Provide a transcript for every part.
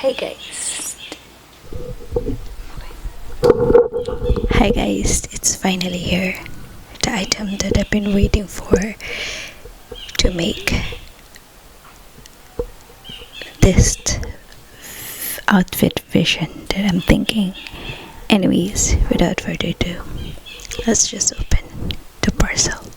Hi guys. Hi guys, it's finally here. The item that I've been waiting for to make this outfit vision that I'm thinking. Anyways, without further ado, let's just open the parcel.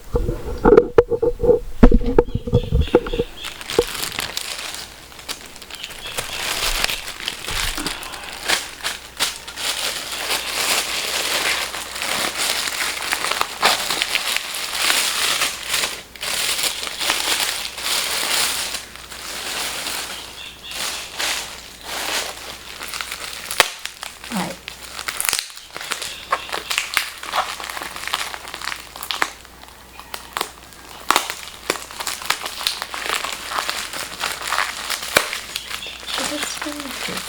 Right. So that's very good.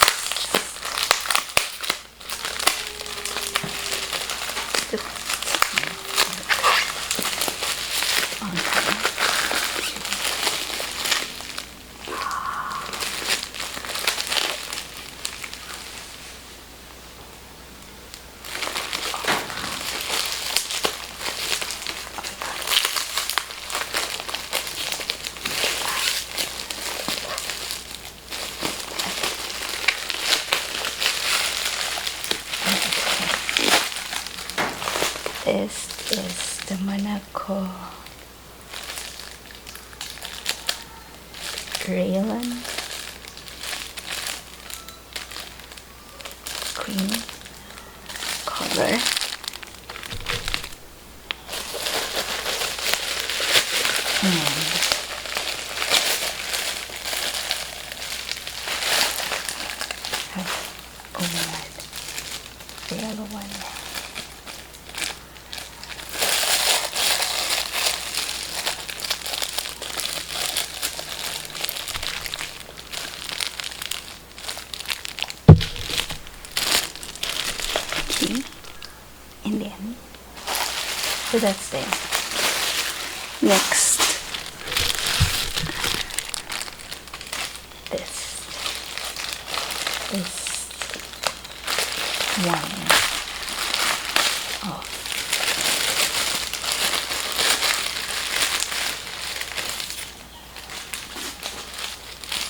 This is the Monaco Rayon cream color. And the yellow one. And then, so that's there. Next, this one of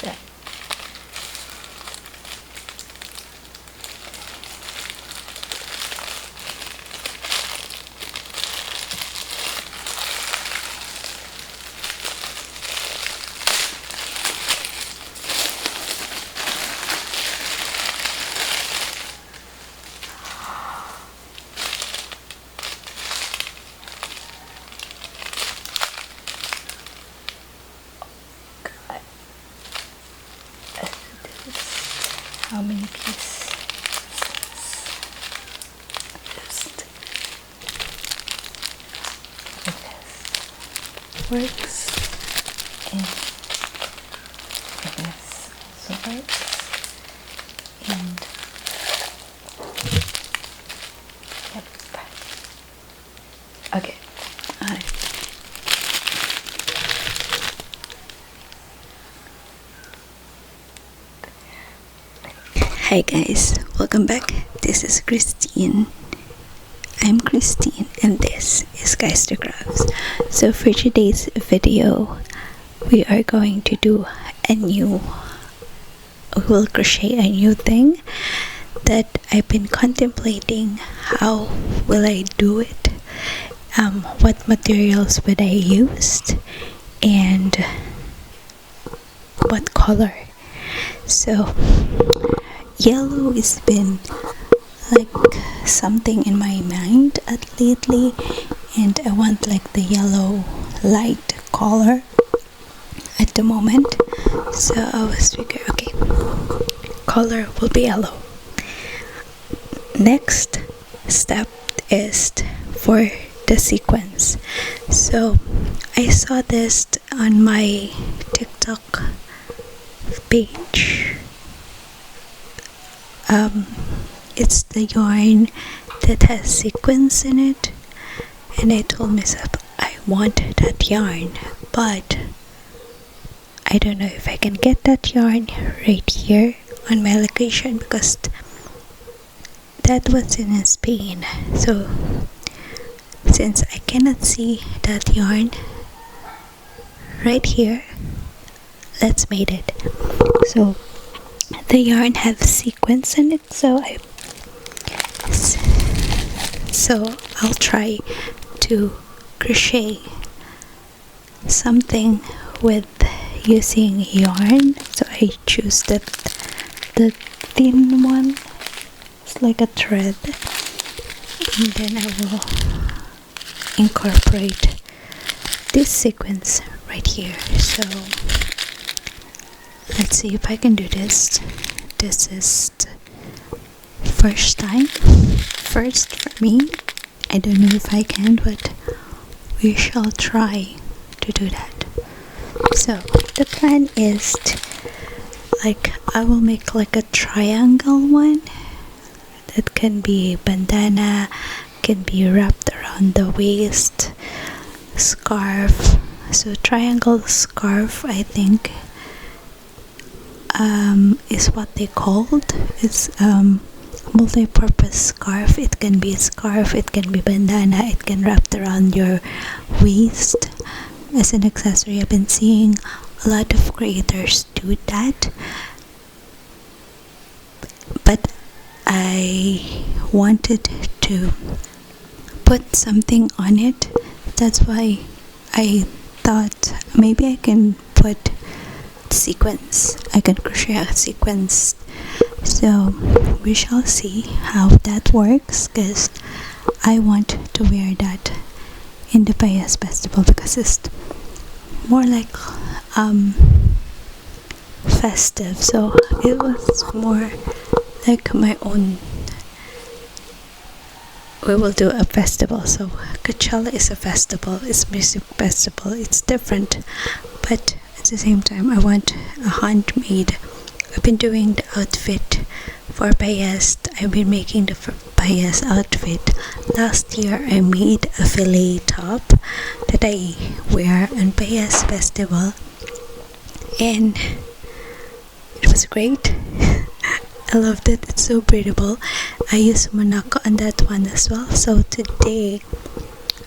that. How many pieces? Just this works, and this also works, and yep. Okay. Hi guys, welcome back. This is Christine. I'm Christine and this is Guys to Crafts. So for today's video, we are going to do we'll crochet a new thing that I've been contemplating. How will I do it? What materials would I use? And what color? So yellow has been like something in my mind lately, and I want like the yellow light color at the moment. So I was figuring, okay, color will be yellow. Next step is for the sequins. So I saw this on my TikTok page. It's the yarn that has sequins in it, and I told myself I want that yarn, but I don't know if I can get that yarn right here on my location because that was in Spain. So since I cannot see that yarn right here, let's make it. So the yarn have sequins in it, so I'll try to crochet something with using yarn. So I choose the thin one. It's like a thread, and then I will incorporate this sequence right here. So let's see if I can do this. This is the first for me. I don't know if I can, but we shall try to do that. So the plan is I will make like a triangle one that can be bandana, can be wrapped around the waist, scarf. So triangle scarf, I think, is what they called. It's multi-purpose scarf. It can be a scarf, it can be bandana, it can wrap around your waist as an accessory. I've been seeing a lot of creators do that, but I wanted to put something on it. That's why I thought maybe I can put sequins. I can crochet a sequins. So we shall see how that works, because I want to wear that in the Pahiyas Festival because it's more like festive. So it was more like my own. We will do a festival. So Coachella is a festival, it's music festival, it's different, but at the same time I want a handmade. I've been doing the outfit for Pahiyas. I've been making the Pahiyas outfit. Last year I made a filet top that I wear on Pahiyas Festival, and it was great. I loved it. It's so breathable. I used Monaco on that one as well. So today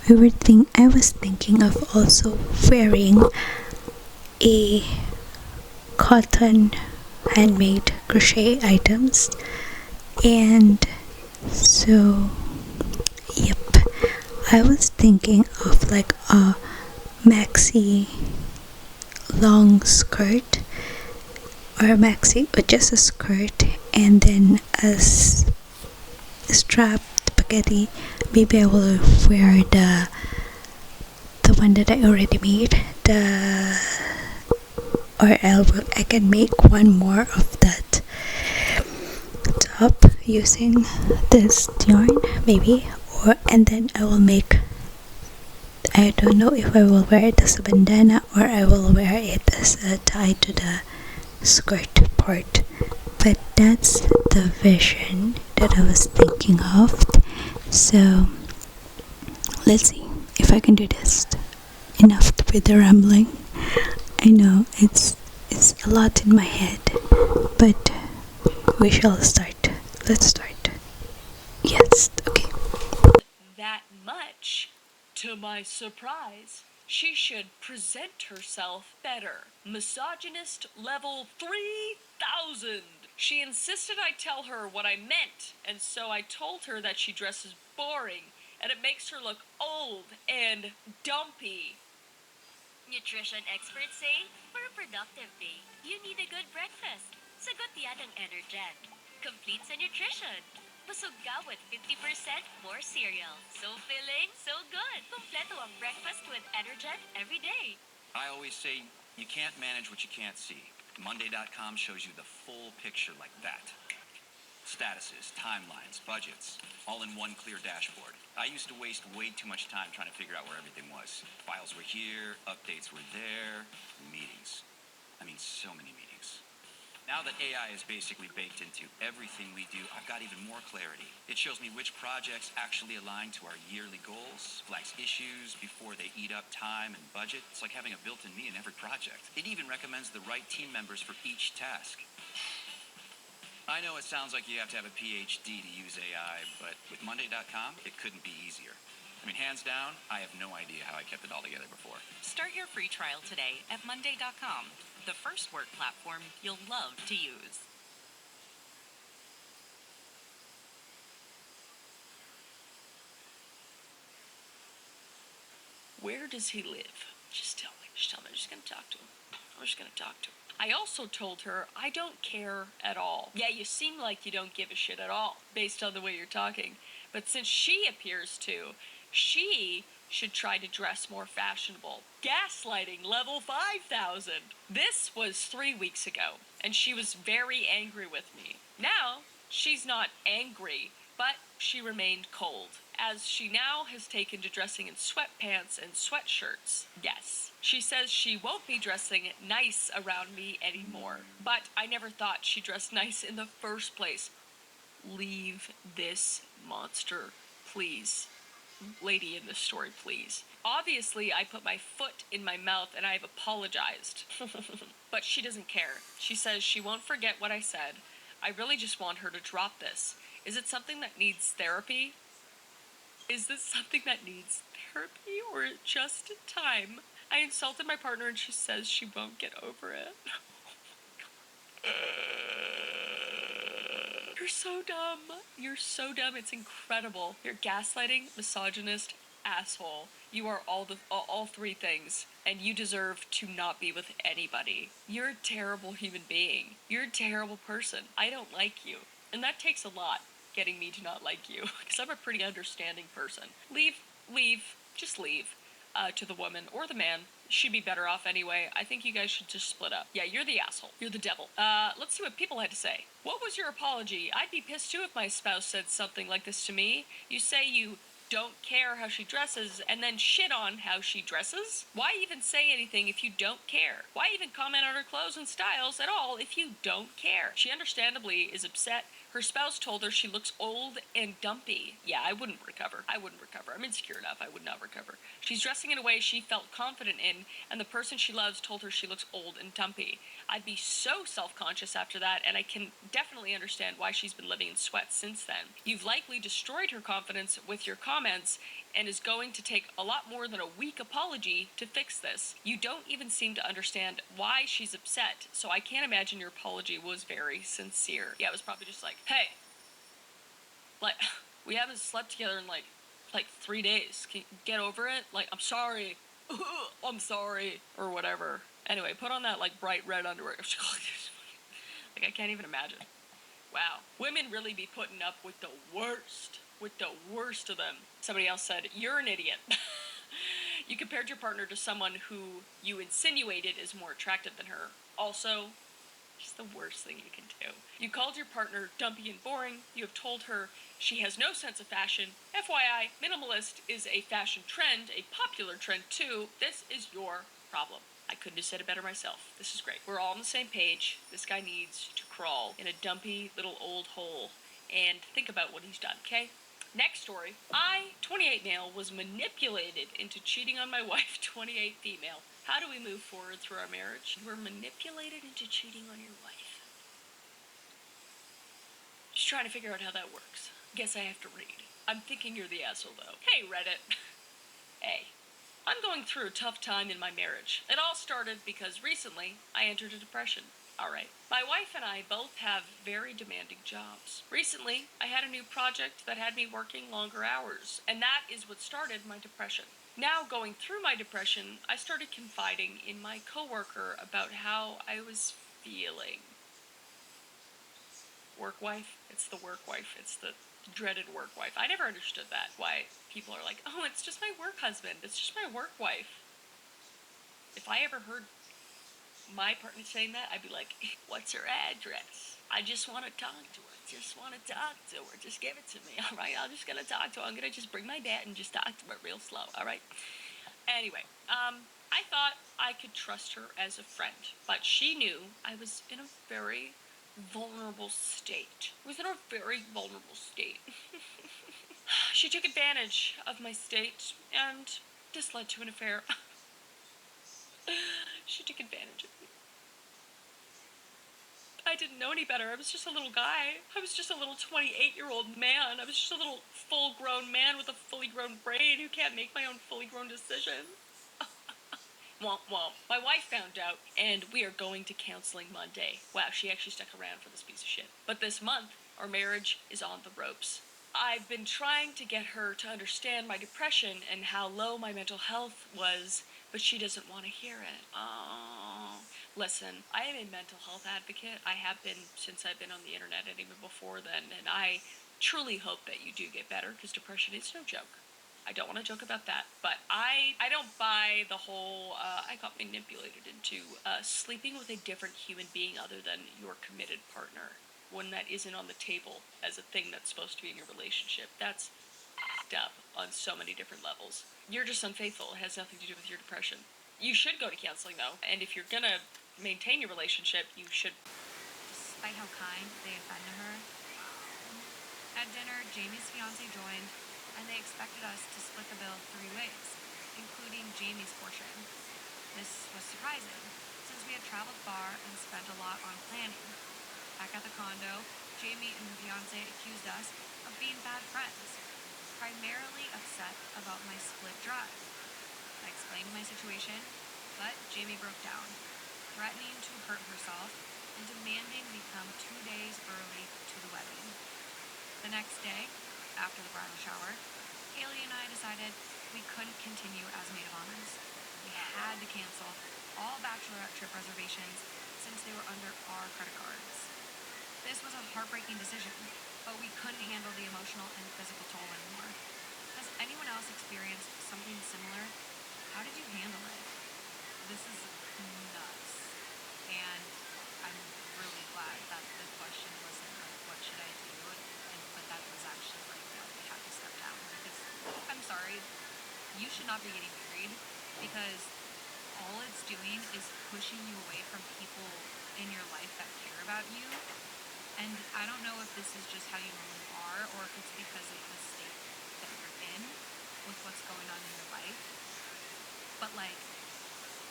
I was thinking of also wearing a cotton handmade crochet items, and so yep, I was thinking of like a maxi long skirt, or a maxi or just a skirt, and then a strap spaghetti. Maybe I will wear the one that I already made, or I can make one more of that top using this yarn maybe, and then I will make, I don't know if I will wear it as a bandana or I will wear it as a tie to the skirt part, but that's the vision that I was thinking of. So let's see if I can do this. Enough with the rambling. I know it's a lot in my head, but we shall start. Let's start. Yes, okay. That much. To my surprise, she should present herself better. Misogynist level 3000. She insisted I tell her what I meant, and so I told her that she dresses boring and it makes her look old and dumpy. Nutrition experts say, for a productive day, you need a good breakfast. Sagot yan ang Energen. Complete sa nutrition. Busog ka with 50% more cereal. So filling, so good. Kompleto ang breakfast with Energen every day. I always say, you can't manage what you can't see. Monday.com shows you the full picture like that. Statuses, timelines, budgets, all in one clear dashboard. I used to waste way too much time trying to figure out where everything was. Files were here, updates were there, meetings. I mean, so many meetings. Now that AI is basically baked into everything we do, I've got even more clarity. It shows me which projects actually align to our yearly goals, flags issues before they eat up time and budget. It's like having a built-in me in every project. It even recommends the right team members for each task. I know it sounds like you have to have a PhD to use AI, but with Monday.com, it couldn't be easier. I mean, hands down, I have no idea how I kept it all together before. Start your free trial today at Monday.com, the first work platform you'll love to use. Where does he live? Just tell me. Just tell me. I'm just going to talk to him. I'm just going to talk to him. I also told her I don't care at all. Yeah, you seem like you don't give a shit at all, based on the way you're talking. But since she appears to, she should try to dress more fashionable. Gaslighting level 5,000. This was 3 weeks ago, and she was very angry with me. Now, she's not angry, but she remained cold, as she now has taken to dressing in sweatpants and sweatshirts. Yes, she says she won't be dressing nice around me anymore, but I never thought she dressed nice in the first place. Leave this monster, please. Lady in this story, please. Obviously, I put my foot in my mouth and I've apologized. But she doesn't care. She says she won't forget what I said. I really just want her to drop this. Is it something that needs therapy? Is this something that needs therapy or just time? I insulted my partner and she says she won't get over it. You're so dumb. You're so dumb. It's incredible. You're gaslighting, misogynist, asshole. You are all three things, and you deserve to not be with anybody. You're a terrible human being. You're a terrible person. I don't like you. And that takes a lot, getting me to not like you, because I'm a pretty understanding person. Leave, just leave. To the woman or the man. She'd be better off anyway. I think you guys should just split up. Yeah, you're the asshole. You're the devil. Let's see what people had to say. What was your apology? I'd be pissed too if my spouse said something like this to me. You say you don't care how she dresses and then shit on how she dresses? Why even say anything if you don't care? Why even comment on her clothes and styles at all if you don't care? She understandably is upset. Her spouse told her she looks old and dumpy. Yeah, I wouldn't recover. I'm insecure enough. I would not recover. She's dressing in a way she felt confident in, and the person she loves told her she looks old and dumpy. I'd be so self-conscious after that, and I can definitely understand why she's been living in sweats since then. You've likely destroyed her confidence with your comments, and is going to take a lot more than a weak apology to fix this. You don't even seem to understand why she's upset, so I can't imagine your apology was very sincere. Yeah, it was probably just like, hey, like, we haven't slept together in like 3 days. Can you get over it? Like, I'm sorry. I'm sorry. Or whatever. Anyway, put on that like bright red underwear. Like, I can't even imagine. Wow. Women really be putting up with the worst. With the worst of them. Somebody else said, you're an idiot. You compared your partner to someone who you insinuated is more attractive than her. Also, just the worst thing you can do. You called your partner dumpy and boring. You have told her she has no sense of fashion. FYI, minimalist is a fashion trend, a popular trend too. This is your problem. I couldn't have said it better myself. This is great. We're all on the same page. This guy needs to crawl in a dumpy little old hole and think about what he's done, okay? Next story. I, 28 male, was manipulated into cheating on my wife, 28 female. How do we move forward through our marriage? You were manipulated into cheating on your wife. Just trying to figure out how that works. Guess I have to read. I'm thinking you're the asshole, though. Hey, Reddit. Hey. I'm going through a tough time in my marriage. It all started because recently I entered a depression. Alright. My wife and I both have very demanding jobs. Recently, I had a new project that had me working longer hours, and that is what started my depression. Now, going through my depression, I started confiding in my coworker about how I was feeling. Work wife? It's the work wife. It's the dreaded work wife. I never understood that. Why people are like, oh, it's just my work husband. It's just my work wife. If I ever heard my partner saying that, I'd be like, what's her address? I just want to talk to her. Just give it to me, all right? I'm just going to talk to her. I'm going to just bring my bat and just talk to her real slow, all right? Anyway, I thought I could trust her as a friend, but she knew I was in a very vulnerable state. She took advantage of my state, and this led to an affair. She took advantage of me. I didn't know any better. I was just a little guy. I was just a little 28-year-old man. I was just a little full-grown man with a fully grown brain who can't make my own fully grown decisions. Womp womp. My wife found out, and we are going to counseling Monday. Wow, she actually stuck around for this piece of shit. But this month, our marriage is on the ropes. I've been trying to get her to understand my depression and how low my mental health was, but she doesn't want to hear it. Oh. Listen, I am a mental health advocate. I have been since I've been on the internet and even before then, and I truly hope that you do get better, because depression is no joke. I don't want to joke about that, but I don't buy the whole, I got manipulated into sleeping with a different human being other than your committed partner, when that isn't on the table as a thing that's supposed to be in your relationship. That's f***ed up on so many different levels. You're just unfaithful. It has nothing to do with your depression. You should go to counseling, though, and if you're gonna maintain your relationship, you should. Despite how kind they had been to her, at dinner, Jamie's fiance joined, and they expected us to split the bill 3 ways, including Jamie's portion. This was surprising, since we had traveled far and spent a lot on planning. Back at the condo, Jamie and her fiance accused us of being bad friends, primarily upset about my split drive. I explained my situation, but Jamie broke down, threatening to hurt herself and demanding we come 2 days early to the wedding. The next day, after the bridal shower, Haley and I decided we couldn't continue as maid of honors. We had to cancel all bachelorette trip reservations since they were under our credit cards. This was a heartbreaking decision, but we couldn't handle the emotional and physical toll anymore. Has anyone else experienced something similar? How did you handle it? This is nuts. And I'm really glad that the question wasn't like, what should I do? But that was actually like, no, we have to step down. Because, I'm sorry, you should not be getting married, because all it's doing is pushing you away from people in your life that care about you. And I don't know if this is just how you normally are, or if it's because of the state that you're in with what's going on in your life. But like,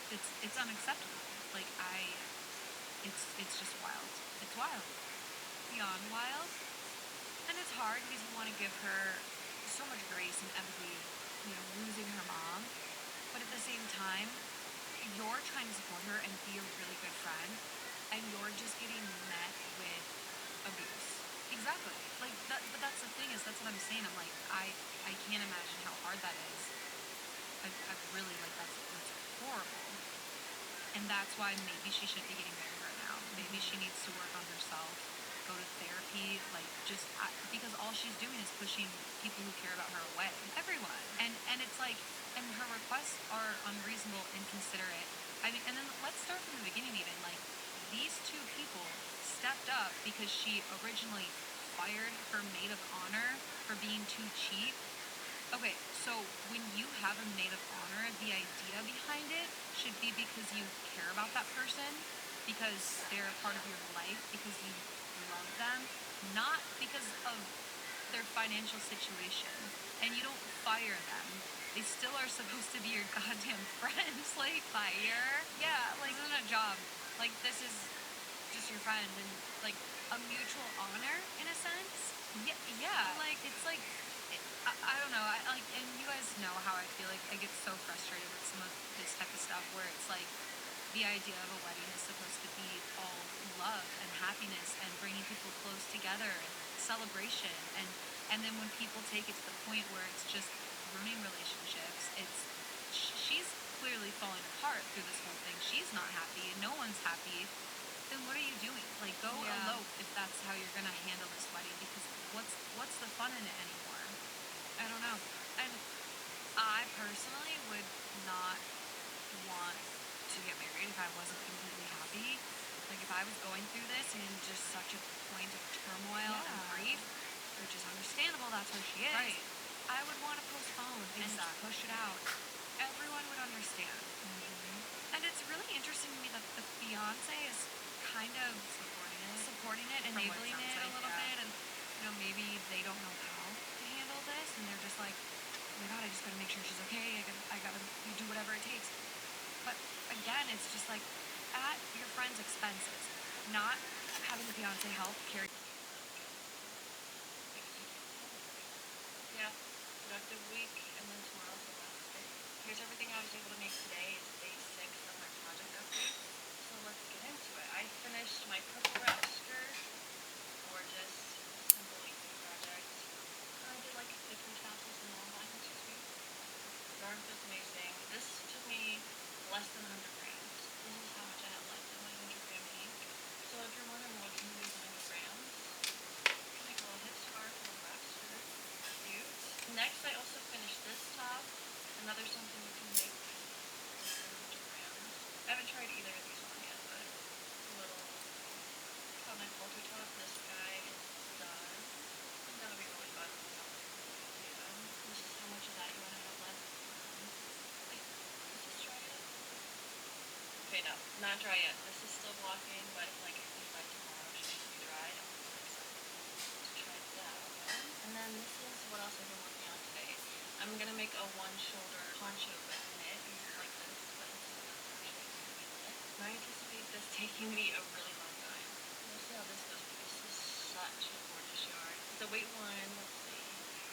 it's unacceptable. Like it's just wild. It's wild. Beyond wild. And it's hard because you want to give her so much grace and empathy, losing her mom. But at the same time, you're trying to support her and be a really good friend, and you're just getting met with abuse. Exactly. Like that. But that's the thing, is that's what I'm saying. I'm like, I can't imagine how hard that is. I really, like, that's horrible. And that's why maybe she shouldn't be getting married right now. Maybe she needs to work on herself, go to therapy, like, just because all she's doing is pushing people who care about her away. Everyone. And it's like, and her requests are unreasonable, inconsiderate. I mean, and then let's start from the beginning even. Like, these 2 people stepped up because she originally fired her maid of honor for being too cheap. Okay, so when you have a maid of honor, the idea behind it should be because you care about that person, because they're a part of your life, because you love them, not because of their financial situation. And you don't fire them. They still are supposed to be your goddamn friends. Like, fire? Yeah, like, this isn't a job. Like, this is just your friend, and, like, a mutual honor, in a sense. Yeah. Like, it's like, I don't know, and you guys know how I feel. Like, I get so frustrated with some of this type of stuff, where it's like, the idea of a wedding is supposed to be all love and happiness and bringing people close together and celebration, and then when people take it to the point where it's just ruining relationships, she's clearly falling apart through this whole thing. She's not happy, no one's happy. Then what are you doing? Like, go elope if that's how you're gonna handle this wedding, because what's the fun in it anymore? I don't know. And I personally would not want to get married if I wasn't completely happy. Like, if I was going through this in just such a point of turmoil and grief, which is understandable, that's where she is, right, I would want to postpone and push it out. Everyone would understand. And it's really interesting to me that the fiance is kind of supporting it, enabling it a little bit, and maybe they don't know how to handle this, and they're just like, oh my god, I just gotta make sure she's okay. I gotta do whatever it takes. But again, it's just like, at your friend's expenses, not having the fiance help carry. Yeah, productive week, and then tomorrow's the last day. Here's everything I was able to make today. It's day 6 of my project update. So let's get into it. I finished my purple wrap skirt. Gorgeous, simple, easy project. I did like different tassels and long lines, which is cute. Yarn was amazing. This took me less than 100 grams. This is how much I have left in my 100-gram hank. So if you're wondering what can use 100 grams, make a little hip scarf, a little wrap skirt. Cute. Next, I also finished this top. Another something you can make less than 100 grams. I haven't tried either of these on yet, but a little on my halter top. This guy is done. I think that'll be really fun. Yeah. This is how much of that you want to have left. Wait, is this dry yet? Okay, no, not dry yet. This is still blocking, but like by tomorrow it should be dry. I'm really excited to try that one. And then this is what else I've been working on today. I'm gonna make a one-shoulder poncho but knit like this, but instead of crochet, it's gonna be knit. I anticipate this taking me a really long time. We'll see how this goes, but this is such a gorgeous yarn. The weight one, let's see,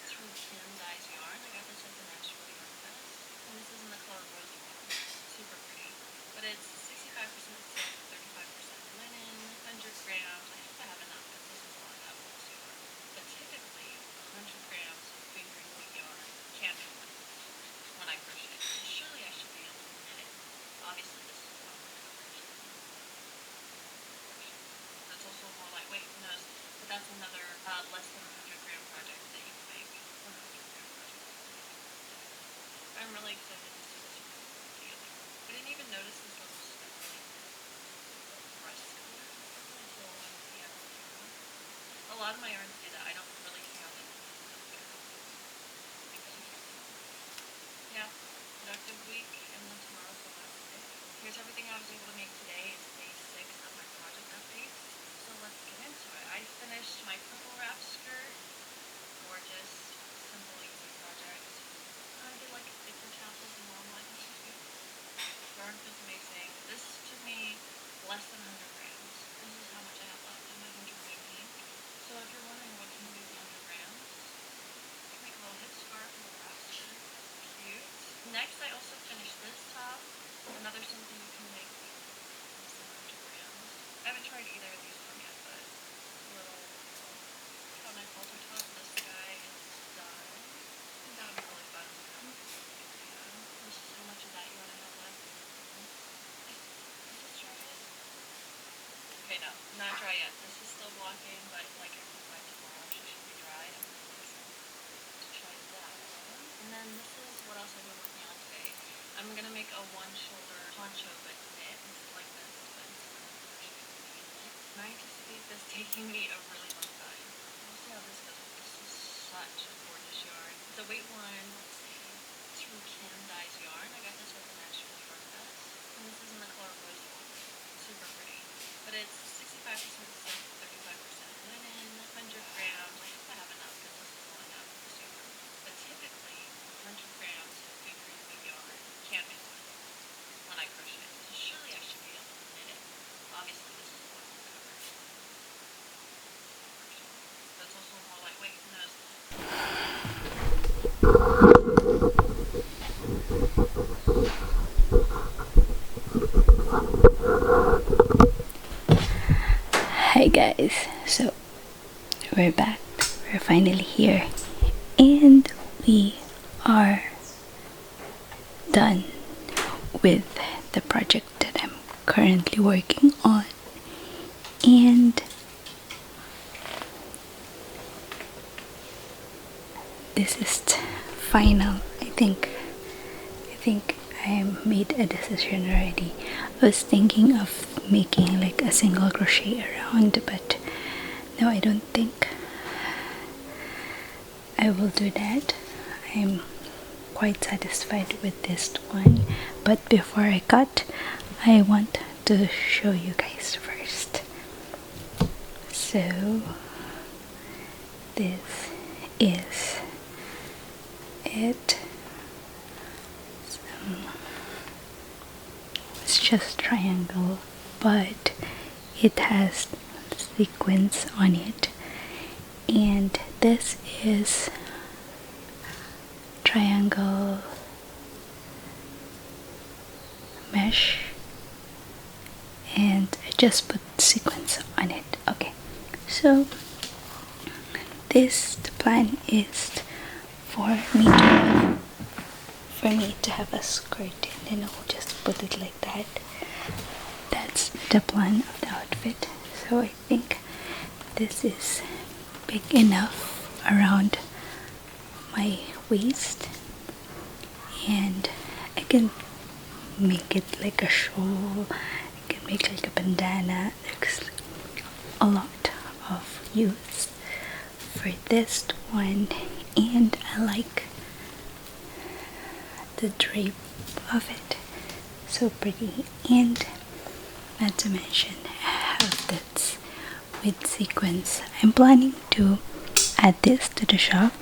it's from Kim Dye's Yarn. I got this at the Natural Yarn Fest, and this is in the color Rosy Warm. Super pretty, but it's 65% silk, 35% linen, 100 grams. I hope I have enough because this is a lot of this yarn. But typically, 100 grams of fingering weight yarn can't be enough when I crochet. So surely I should be able to knit it. Obviously, this is a lot more coverage than crochet. That's also more lightweight, who knows? But that's another less than 100-gram project that you can make. 100-gram project. I'm really excited to see this one together. I didn't even notice this little speckling rust color until I was looking at it on camera. A lot of my yarns do that. I don't really see how they yeah, productive week, and then tomorrow's the last day. Here's everything I was able to make today. It's day 6 of my project updates. So let's get into it. I finished my purple wrap skirt. Gorgeous, simple, easy project. I did like different tassels and long lines, which is cute. Yarn feels amazing. This took me less than 100 grams. This is how much I have left in my 100-gram hank. So if you're wondering what can use 100 grams, make a little hip scarf, a little wrap skirt. Cute. Next, I also finished this top. Another something you can make less than 100 grams. I haven't tried either of these on yet, but a little on my halter top. This guy is done. I think that would be really fun. Yeah. This is how much of that you want to have left. Wait, is this dry yet? Okay, no, not dry yet. This is still blocking, but like I think by tomorrow it should be dry. I'm really excited to try that one. And then this is what else I've been working on today. I'm gonna make a one-shoulder poncho but knit like this, but instead of crochet, it's gonna be knit. And I anticipate this taking me a really long time. We'll see how this goes. This is such a gorgeous yarn. The weight one, let's see, it's from Kim Dye's Yarn. I got this at the Natural Yarn Fest, and this is in the color Rosy Warm. Super pretty, but it's 65% silk, 35% linen, 100 grams. I hope I have enough because this is all I have of this yarn. But typically, 100 grams of fingering weight yarn can't be enough when I crochet. So surely I should be able to knit it. Obviously, this is a lot more coverage than crochet. That's also more lightweight, who knows? Hi guys, so we're back. We're finally here, and we are done with the project that I'm currently working on. And this is final. I think I made a decision already. I was thinking of making like a single crochet around, but no, I don't think I will do that. I'm quite satisfied with this one, but before I cut, I want to show you guys first. So this is it. It's just triangle, but it has sequins on it, and this is triangle mesh, and I just put sequins on it. Okay, so the plan is for me to have a skirt, and then I'll just put it like that. That's the plan of the outfit. So I think this is big enough around my waist, and I can make it like a shawl, I can make like a bandana. There's a lot of use for this one, and I like the drape of it, so pretty. And not to mention, I have this with sequins. I'm planning to add this to the shop,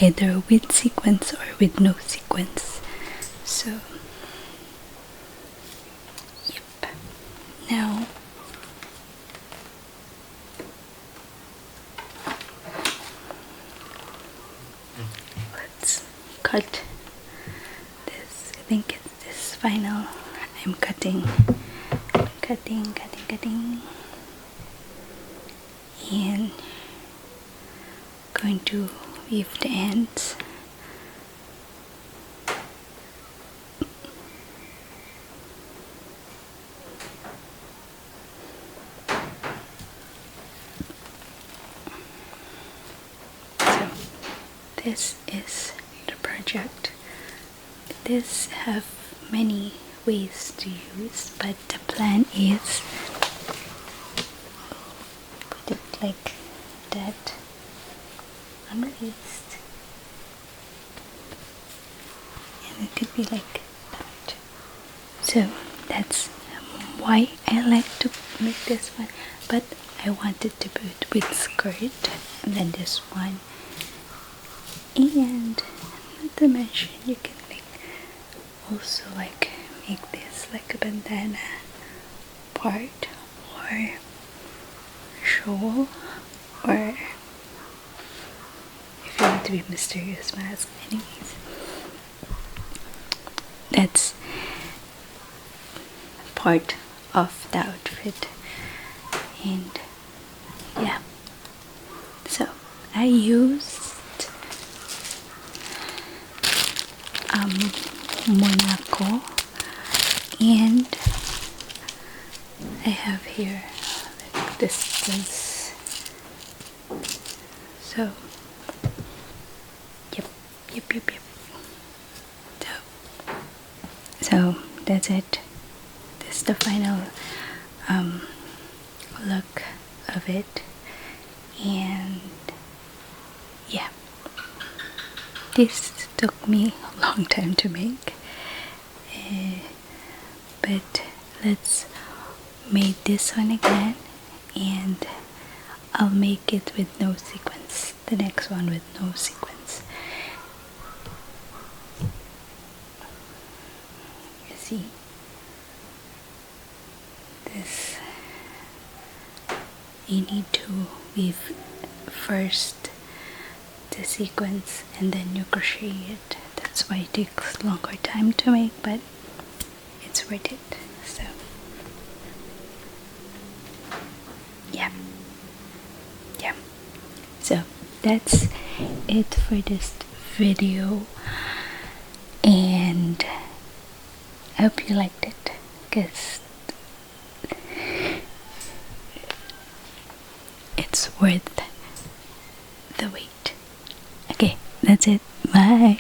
either with sequins or with no sequins. So yep. Now let's cut this. I think it's this final. I'm cutting, and going to weave the ends. So this is the project. This have many ways to use, but the plan is put it like that on the waist, and it could be like that. So that's why I like to make this one, but I wanted to put with skirt and then this one. And not to mention, you can also like make this like a bandana part, or shawl, or if you want to be mysterious mask. Anyways, that's part of the outfit. And yeah, so I used Monaco, and I have here like distance. So yep. So that's it. This is the final look of it, and yeah, this took me a long time to make, but let's make this one again, and I'll make it with no sequins, the next one with no sequins. You see this, you need to weave first the sequins and then you crochet it. That's why it takes longer time to make, but it's worth it. So yeah, so that's it for this video, and I hope you liked it, because it's worth the wait. Okay, that's it. Bye.